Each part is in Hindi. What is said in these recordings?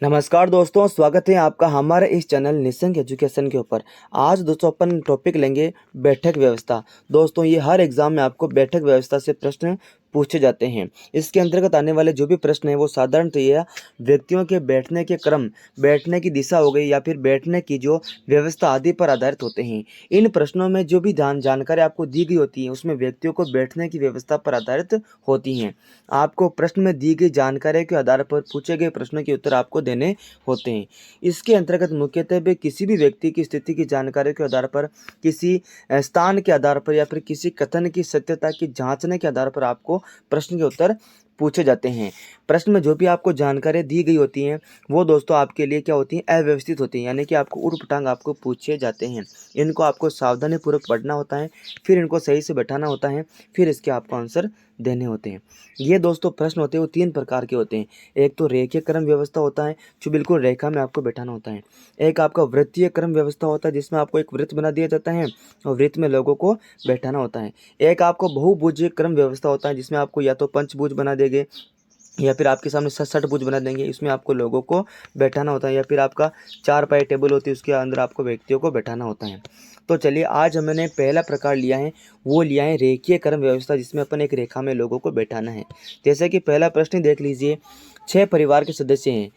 नमस्कार दोस्तों, स्वागत है आपका हमारे इस चैनल निशंक एजुकेशन के ऊपर। आज दोस्तों अपन टॉपिक लेंगे बैठक व्यवस्था। दोस्तों ये हर एग्जाम में आपको बैठक व्यवस्था से प्रश्न पूछे जाते हैं। इसके अंतर्गत आने वाले जो भी प्रश्न हैं वो साधारणतः व्यक्तियों के बैठने के क्रम, बैठने की दिशा हो गई या फिर बैठने की जो व्यवस्था आदि पर आधारित होते हैं। इन प्रश्नों में जो भी जानकारी आपको दी गई होती है उसमें व्यक्तियों को बैठने की व्यवस्था पर आधारित होती हैं। आपको प्रश्न में दी गई जानकारी के आधार पर पूछे गए प्रश्नों के उत्तर आपको देने होते हैं। इसके अंतर्गत मुख्यतः किसी भी व्यक्ति की स्थिति की जानकारी के आधार पर, किसी स्थान के आधार पर या फिर किसी कथन की सत्यता की जांचने के आधार पर आपको प्रश्न के उत्तर पूछे जाते हैं। प्रश्न में जो भी आपको जानकारी दी गई होती हैं वो दोस्तों आपके लिए क्या होती हैं, अव्यवस्थित होती हैं, यानी कि आपको ऊटपटांग आपको पूछे जाते हैं। इनको आपको सावधानी पूर्वक पढ़ना होता है, फिर इनको सही से बैठाना होता है, फिर इसके आपको आंसर देने होते हैं। ये दोस्तों प्रश्न होते हैं वो 3 प्रकार के होते हैं। एक तो रेखीय क्रम व्यवस्था होता है जो बिल्कुल रेखा में आपको बैठाना होता है। एक आपका वृत्तीय क्रम व्यवस्था होता है जिसमें आपको एक वृत्त बना दिया जाता है और वृत्त में लोगों को बैठाना होता है। एक आपको बहुभुजीय क्रम व्यवस्था होता है जिसमें आपको या तो पंचभुज बना देंगे या फिर आपके सामने षटभुज बना देंगे, इसमें आपको लोगों को बैठाना होता है, या फिर आपका 4 पाई टेबल होती है उसके अंदर आपको व्यक्तियों को बैठाना होता है। तो चलिए आज हमने पहला प्रकार लिया है, वो लिया है रेखीय क्रम व्यवस्था जिसमें अपन एक रेखा में लोगों को बैठाना है। जैसे कि पहला प्रश्न देख लीजिए, 6 परिवार के सदस्य हैं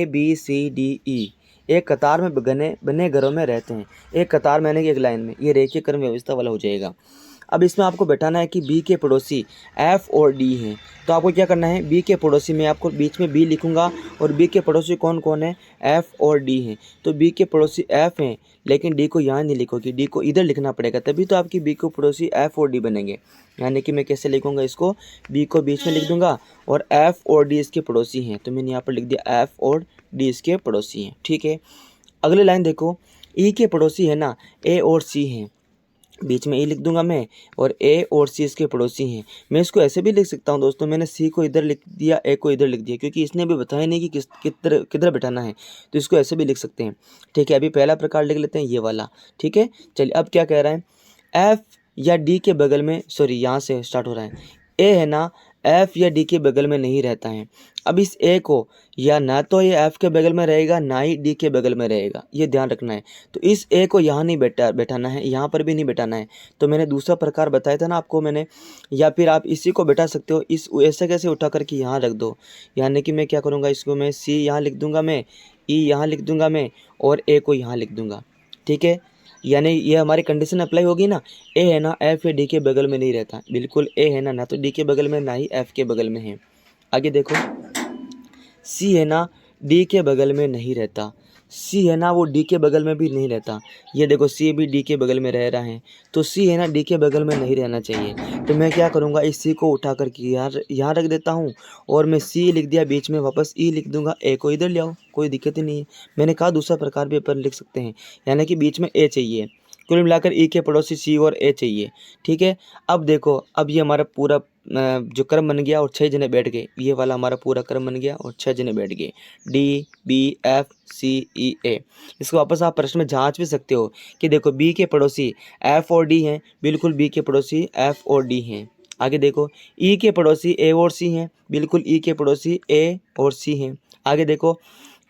ABCDE, एक कतार में बने घरों में रहते हैं। एक कतार में यानी कि एक लाइन में, ये रेखीय क्रम व्यवस्था वाला हो जाएगा। अब इसमें आपको बैठाना है कि बी के पड़ोसी एफ और डी हैं। तो आपको क्या करना है, बी के पड़ोसी में आपको बीच में बी लिखूंगा और बी के पड़ोसी कौन कौन है, एफ और डी हैं। तो बी के पड़ोसी एफ हैं लेकिन डी को यहाँ नहीं लिखोगे, डी को इधर लिखना पड़ेगा, तभी तो आपकी बी के पड़ोसी एफ और डी बनेंगे। यानी कि मैं कैसे लिखूंगा इसको, बी को बीच में लिख दूंगा और एफ और डी इसके पड़ोसी हैं। तो मैंने यहाँ पर लिख दिया एफ और डी इसके पड़ोसी हैं। ठीक है, अगली लाइन देखो, ई के पड़ोसी है ना ए और सी हैं, बीच में ई लिख दूंगा मैं, और ए और सी इसके पड़ोसी हैं। मैं इसको ऐसे भी लिख सकता हूँ दोस्तों, मैंने सी को इधर लिख दिया, ए को इधर लिख दिया, क्योंकि इसने भी बताया नहीं कि किधर किधर बैठाना है, तो इसको ऐसे भी लिख सकते हैं। ठीक है, अभी पहला प्रकार लिख लेते हैं ये वाला। ठीक है, चलिए अब क्या कह रहा है, एफ या डी के बगल में, सॉरी यहाँ से स्टार्ट हो रहा है, ए है ना एफ या डी के बगल में नहीं रहता है। अब इस ए को या ना तो ये एफ के बगल में रहेगा ना ही डी के बगल में रहेगा, ये ध्यान रखना है। तो इस ए को यहाँ नहीं बैठाना है, यहाँ पर भी नहीं बैठाना है। तो मैंने दूसरा प्रकार बताया था ना आपको मैंने, या फिर आप इसी को बैठा सकते हो, इस ऐसे कैसे उठा करके यहाँ रख दो। यानी कि मैं क्या करूँगा, इसको मैं सी यहाँ लिख दूंगा, मैं ई यहाँ लिख दूंगा मैं, और ए को यहाँ लिख दूंगा। ठीक है, यानी ये हमारी कंडीशन अप्लाई होगी ना, ए है ना एफ या डी के बगल में नहीं रहता, बिल्कुल ए है ना तो डी के बगल में ना ही एफ के बगल में है। आगे देखो, सी है ना डी के बगल में नहीं रहता, सी है ना वो डी के बगल में भी नहीं रहता। ये देखो सी भी डी के बगल में रह रहा है, तो सी है ना डी के बगल में नहीं रहना चाहिए। तो मैं क्या करूँगा, इस सी को उठा करके यहाँ रख देता हूँ, और मैं सी लिख दिया, बीच में वापस ई लिख दूंगा, ए को इधर ले आओ, कोई दिक्कत ही नहीं है। मैंने कहा दूसरा प्रकार भी अपन लिख सकते हैं, यानी कि बीच में ए चाहिए। कुल मिलाकर ई के पड़ोसी सी और ए चाहिए। ठीक है, अब देखो, अब ये हमारा पूरा जो क्रम बन गया और 6 जने बैठ गए, ये वाला हमारा पूरा क्रम बन गया और 6 जने बैठ गए, डी बी एफ सी ई ए। इसको वापस आप प्रश्न में जांच भी सकते हो कि देखो बी के पड़ोसी एफ और डी हैं, बिल्कुल बी के पड़ोसी एफ और डी हैं। आगे देखो, ई के पड़ोसी ए और सी हैं, बिल्कुल ई के पड़ोसी ए और सी हैं। आगे देखो,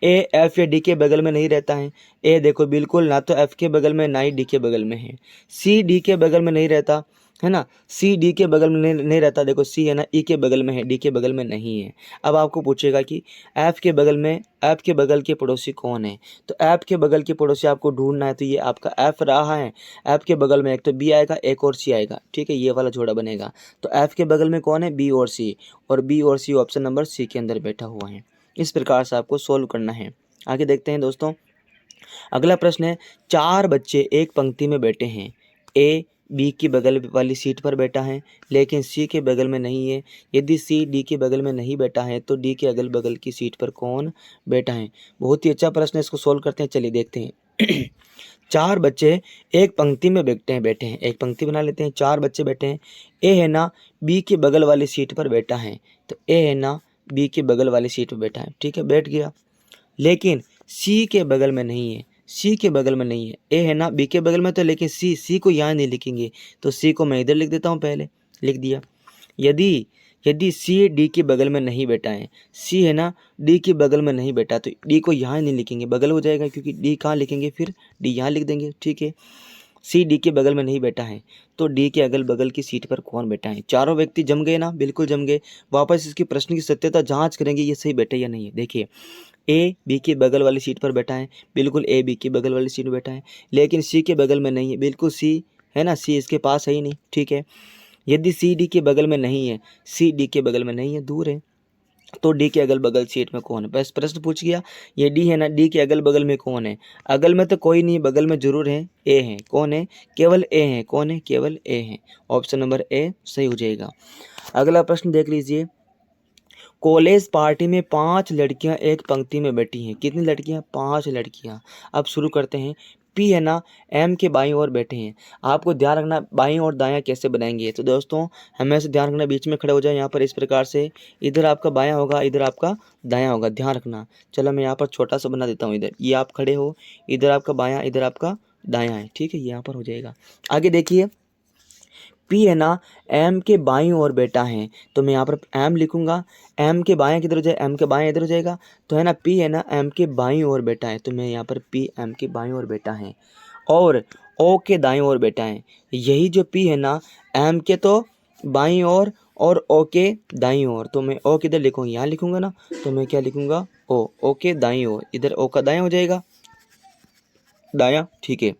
ए एफ या डी के बगल में नहीं रहता है, ए देखो बिल्कुल ना तो एफ के बगल में ना ही डी के बगल में है। सी डी के बगल में नहीं रहता है ना, सी डी के बगल में नहीं रहता, देखो सी है ना ई के बगल में है, डी के बगल में नहीं है। अब आपको पूछेगा कि एफ के बगल में, एफ के बगल के पड़ोसी कौन है, तो एफ के बगल के पड़ोसी आपको ढूंढना है। तो ये आपका एफ रहा है, एफ के बगल में एक तो बी आएगा, एक और सी आएगा। ठीक है, ये वाला जोड़ा बनेगा। तो एफ के बगल में कौन है, बी और सी, और बी और सी ऑप्शन नंबर सी के अंदर बैठा हुआ है। इस प्रकार से आपको सोल्व करना है। आगे देखते हैं दोस्तों, अगला प्रश्न है, 4 बच्चे एक पंक्ति में बैठे हैं, ए बी की बगल वाली सीट पर बैठा है लेकिन सी के बगल में नहीं है। यदि सी डी के बगल में नहीं बैठा है तो डी के अगल बगल की सीट पर कौन बैठा है। बहुत ही अच्छा प्रश्न है, इसको सोल्व करते हैं। चलिए देखते हैं 4 बच्चे एक पंक्ति में बैठे हैं, एक पंक्ति बना लेते हैं, 4 बच्चे बैठे हैं। ए है ना बी के बगल वाली सीट पर बैठा है, तो ए है ना बी के बगल वाली सीट पर बैठा है। ठीक है, बैठ गया, लेकिन सी के बगल में नहीं है, सी के बगल में नहीं है। ए है ना बी के बगल में, तो लेकिन सी को यहाँ नहीं लिखेंगे, तो सी को मैं इधर लिख देता हूँ, पहले लिख दिया। यदि यदि सी डी के बगल में नहीं बैठा है, सी है ना डी के बगल में नहीं बैठा, तो डी को यहाँ नहीं लिखेंगे, बगल हो जाएगा, क्योंकि डी कहाँ लिखेंगे, फिर डी यहाँ लिख देंगे। ठीक है, सी डी के बगल में नहीं बैठा है, तो डी के अगल बगल की सीट पर कौन बैठा है। चारों व्यक्ति जम गए ना, बिल्कुल जम गए। वापस इसके प्रश्न की सत्यता जांच करेंगे, ये सही बैठे या नहीं है। देखिए, ए बी के बगल वाली सीट पर बैठा है, बिल्कुल ए बी के बगल वाली सीट में बैठा है, लेकिन सी के बगल में नहीं है, बिल्कुल सी है ना, सी इसके पास है ही नहीं। ठीक है, यदि सी डी के बगल में नहीं है, सी डी के बगल में नहीं है, दूर है, तो डी के अगल बगल सीट में कौन है। बस प्रश्न पूछ गया, ये डी है ना, डी के अगल बगल में कौन है। अगल में तो कोई नहीं, बगल में जरूर है, ए है। कौन है, केवल ए है। कौन है, केवल ए है। ऑप्शन नंबर ए सही हो जाएगा। अगला प्रश्न देख लीजिए, कॉलेज पार्टी में 5 लड़कियां एक पंक्ति में बैठी हैं। कितनी लड़कियां, 5 लड़कियां। अब शुरू करते हैं। पी है ना एम के बाईं ओर बैठे हैं। आपको ध्यान रखना बाईं और दायां कैसे बनाएंगे। तो दोस्तों हमेशा ध्यान रखना, बीच में खड़े हो जाए यहाँ पर इस प्रकार से, इधर आपका बायां होगा, इधर आपका दायां होगा, ध्यान रखना। चलो मैं यहाँ पर छोटा सा बना देता हूँ, इधर ये आप खड़े हो, इधर आपका बायां, इधर आपका दायां है। ठीक है, यहाँ पर हो जाएगा। आगे देखिए, पी है ना एम के बाईं ओर बैठा है, तो मैं यहाँ पर एम लिखूंगा। एम के बाएं किधर हो जाए, एम के बाएं इधर हो जाएगा, तो है ना पी है ना एम के बाईं ओर बैठा है, तो मैं यहाँ पर पी एम के बाईं ओर बैठा है। और ओ के दाईं ओर बैठा है। यही जो पी है ना एम के तो बाईं ओर और ओ के दाईं ओर, तो मैं ओ किधर लिखूंगा, यहाँ लिखूंगा ना, तो मैं क्या लिखूंगा, ओ के दाईं ओर, इधर ओ का दायां हो जाएगा, दायां। ठीक है,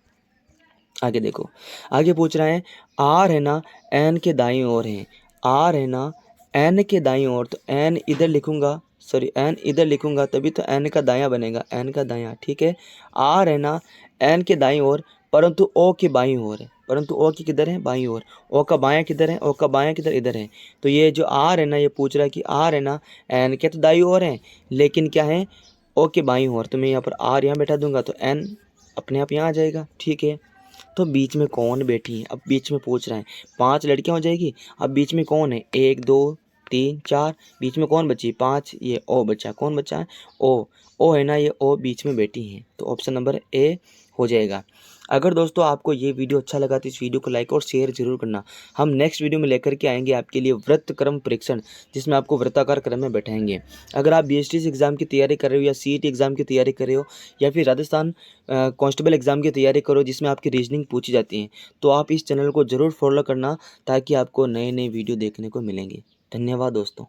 आगे देखो, आगे पूछ रहा है आर है ना एन के दाईं ओर है। आर है ना एन के दाईं ओर, तो एन इधर लिखूंगा, सॉरी एन इधर लिखूंगा, तभी तो एन का दायां बनेगा, एन का दायां। ठीक है, आर है ना एन के दाईं ओर, परंतु ओ के बाईं ओर है, परंतु ओ की किधर है, बाईं ओर। ओ का बायां किधर है, ओ का बायां किधर, इधर है। तो ये जो आर है ना, ये पूछ रहा है कि आर है ना एन के तो दाईं ओर है, लेकिन क्या है, ओ के बाईं ओर। तो मैं यहाँ पर आर यहाँ बैठा दूंगा, तो एन अपने आप यहाँ आ जाएगा। ठीक है, तो बीच में कौन बैठी है, अब बीच में पूछ रहा है, 5 लड़कियां हो जाएगी। अब बीच में कौन है, 1 2 3 4, बीच में कौन बची, 5, ये ओ बचा। कौन बचा है, ओ है ना, ये ओ बीच में बैठी है, तो ऑप्शन नंबर ए हो जाएगा। अगर दोस्तों आपको ये वीडियो अच्छा लगा तो इस वीडियो को लाइक और शेयर जरूर करना। हम नेक्स्ट वीडियो में लेकर के आएंगे आपके लिए व्रत क्रम परीक्षण, जिसमें आपको वृत्ताकार क्रम में बैठाएंगे। अगर आप बीएसटी एग्जाम की तैयारी कर रहे हो, या सीईटी एग्जाम की तैयारी कर रहे हो, या फिर राजस्थान कांस्टेबल एग्जाम की तैयारी करो जिसमें आपकी रीजनिंग पूछी जाती है, तो आप इस चैनल को जरूर फॉलो करना, ताकि आपको नए नए वीडियो देखने को मिलेंगे। धन्यवाद दोस्तों।